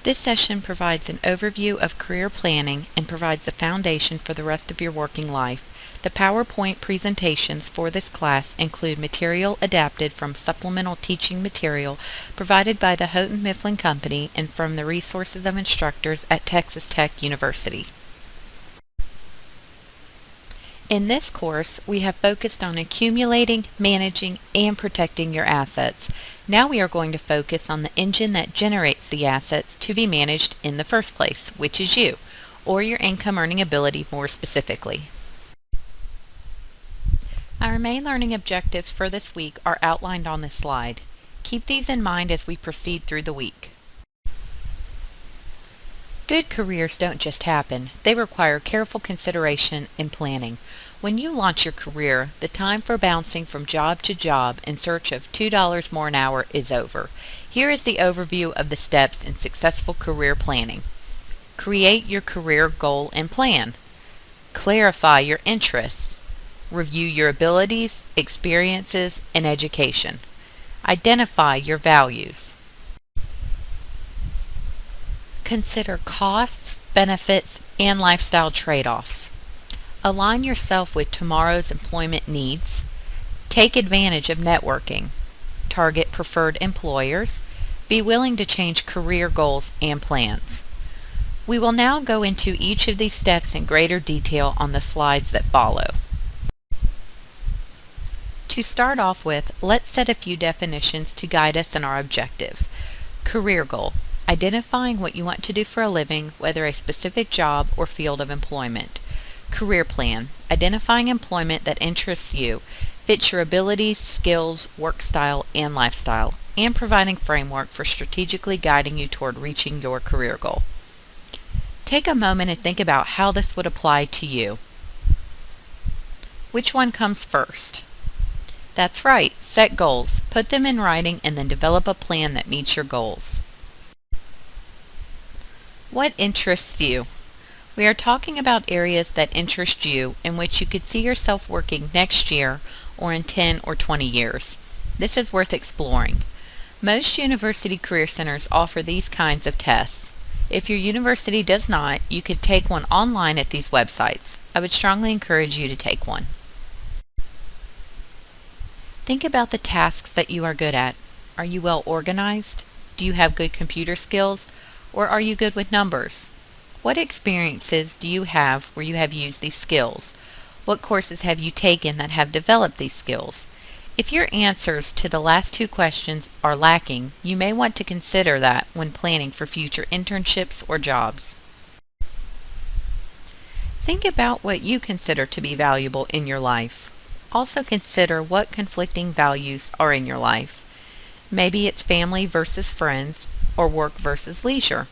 This session provides an overview of career planning and provides the foundation for the rest of your working life. The PowerPoint presentations for this class include material adapted from supplemental teaching material provided by the Houghton Mifflin Company and from the resources of instructors at Texas Tech University. In this course, we have focused on accumulating, managing, and protecting your assets. Now we are going to focus on the engine that generates the assets to be managed in the first place, which is you, or your income earning ability more specifically. Our main learning objectives for this week are outlined on this slide. Keep these in mind as we proceed through the week. Good careers don't just happen. They require careful consideration and planning. When you launch your career, the time for bouncing from job to job in search of $2 more an hour is over. Here is the overview of the steps in successful career planning. Create your career goal and plan. Clarify your interests. Review your abilities, experiences, and education. Identify your values. Consider costs, benefits, and lifestyle trade-offs. Align yourself with tomorrow's employment needs. Take advantage of networking. Target preferred employers. Be willing to change career goals and plans. We will now go into each of these steps in greater detail on the slides that follow. To start off with, let's set a few definitions to guide us in our objective. Career goal. Identifying what you want to do for a living, whether a specific job or field of employment. Career plan. Identifying employment that interests you, fits your abilities, skills, work style, and lifestyle, and providing framework for strategically guiding you toward reaching your career goal. Take a moment and think about how this would apply to you. Which one comes first? That's right, set goals, put them in writing, and then develop a plan that meets your goals. What interests you? We are talking about areas that interest you in which you could see yourself working next year or in 10 or 20 years. This is worth exploring. Most university career centers offer these kinds of tests. If your university does not, you could take one online at these websites. I would strongly encourage you to take one. Think about the tasks that you are good at. Are you well organized? Do you have good computer skills? Or are you good with numbers? What experiences do you have where you have used these skills? What courses have you taken that have developed these skills? If your answers to the last two questions are lacking, you may want to consider that when planning for future internships or jobs. Think about what you consider to be valuable in your life. Also consider what conflicting values are in your life. Maybe it's family versus friends, or work versus leisure.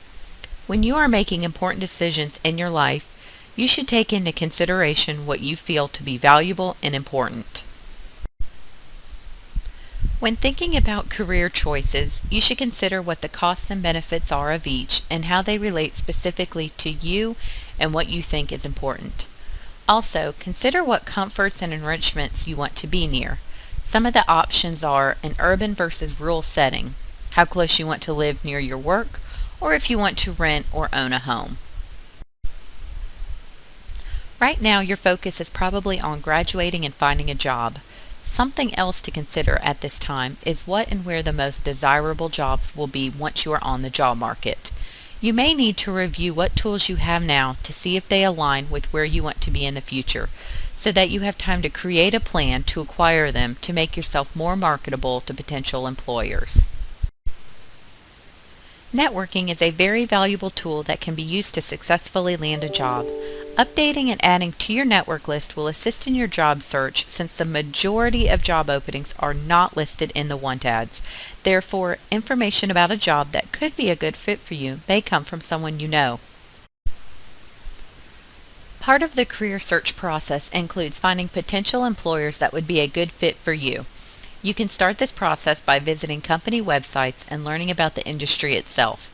When you are making important decisions in your life, you should take into consideration what you feel to be valuable and important. When thinking about career choices, you should consider what the costs and benefits are of each and how they relate specifically to you and what you think is important. Also, consider what comforts and enrichments you want to be near. Some of the options are an urban versus rural setting, how close you want to live near your work, or if you want to rent or own a home. Right now, your focus is probably on graduating and finding a job. Something else to consider at this time is what and where the most desirable jobs will be once you are on the job market. You may need to review what tools you have now to see if they align with where you want to be in the future, so that you have time to create a plan to acquire them to make yourself more marketable to potential employers. Networking is a very valuable tool that can be used to successfully land a job. Updating and adding to your network list will assist in your job search since the majority of job openings are not listed in the want ads. Therefore, information about a job that could be a good fit for you may come from someone you know. Part of the career search process includes finding potential employers that would be a good fit for you. You can start this process by visiting company websites and learning about the industry itself.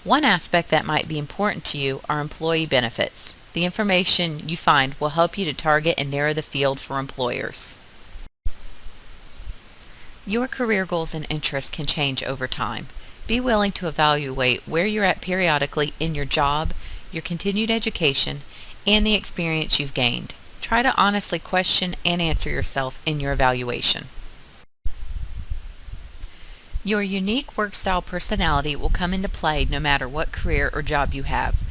One aspect that might be important to you are employee benefits. The information you find will help you to target and narrow the field for employers. Your career goals and interests can change over time. Be willing to evaluate where you're at periodically in your job, your continued education, and the experience you've gained. Try to honestly question and answer yourself in your evaluation. Your unique work style personality will come into play no matter what career or job you have.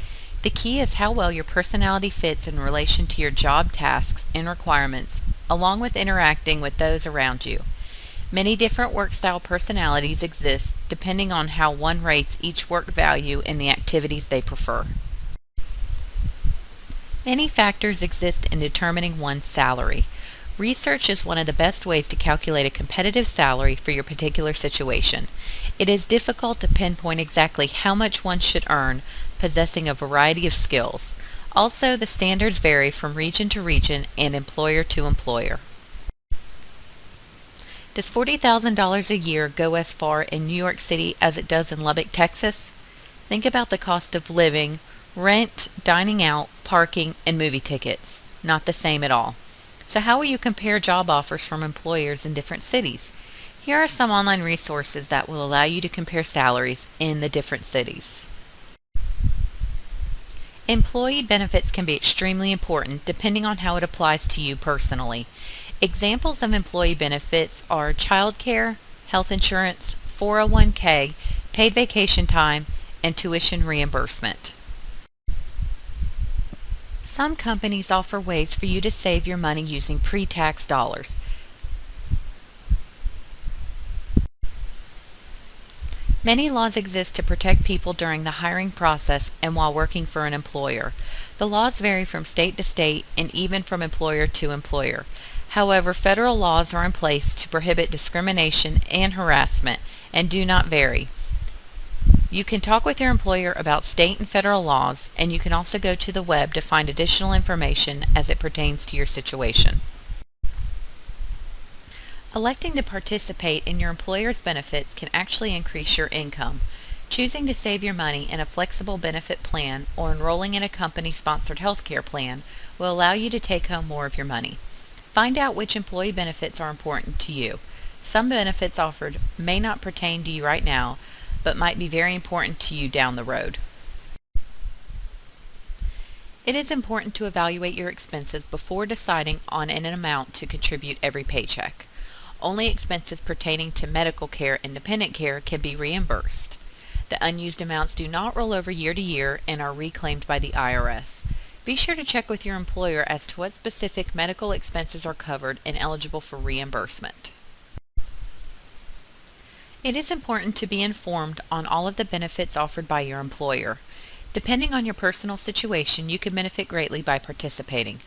The key is how well your personality fits in relation to your job tasks and requirements, along with interacting with those around you. Many different work style personalities exist depending on how one rates each work value and the activities they prefer. Many factors exist in determining one's salary. Research is one of the best ways to calculate a competitive salary for your particular situation. It is difficult to pinpoint exactly how much one should earn, possessing a variety of skills. Also, the standards vary from region to region and employer to employer. Does $40,000 a year go as far in New York City as it does in Lubbock, Texas? Think about the cost of living, rent, dining out, parking, and movie tickets. Not the same at all. So how will you compare job offers from employers in different cities? Here are some online resources that will allow you to compare salaries in the different cities. Employee benefits can be extremely important depending on how it applies to you personally. Examples of employee benefits are child care, health insurance, 401k, paid vacation time, and tuition reimbursement. Some companies offer ways for you to save your money using pre-tax dollars. Many laws exist to protect people during the hiring process and while working for an employer. The laws vary from state to state and even from employer to employer. However, federal laws are in place to prohibit discrimination and harassment and do not vary. You can talk with your employer about state and federal laws, and you can also go to the web to find additional information as it pertains to your situation. Electing to participate in your employer's benefits can actually increase your income. Choosing to save your money in a flexible benefit plan or enrolling in a company-sponsored healthcare plan will allow you to take home more of your money. Find out which employee benefits are important to you. Some benefits offered may not pertain to you right now, but might be very important to you down the road. It is important to evaluate your expenses before deciding on an amount to contribute every paycheck. Only expenses pertaining to medical care and dependent care can be reimbursed. The unused amounts do not roll over year to year and are reclaimed by the IRS. Be sure to check with your employer as to what specific medical expenses are covered and eligible for reimbursement. It is important to be informed on all of the benefits offered by your employer. Depending on your personal situation, you can benefit greatly by participating.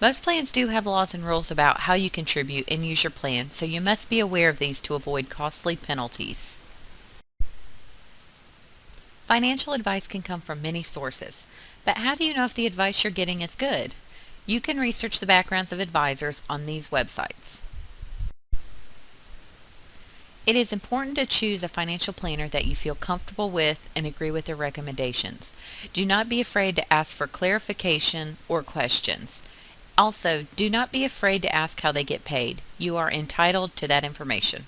Most plans do have laws and rules about how you contribute and use your plan, so you must be aware of these to avoid costly penalties. Financial advice can come from many sources, but how do you know if the advice you're getting is good? You can research the backgrounds of advisors on these websites. It is important to choose a financial planner that you feel comfortable with and agree with their recommendations. Do not be afraid to ask for clarification or questions. Also, do not be afraid to ask how they get paid. You are entitled to that information.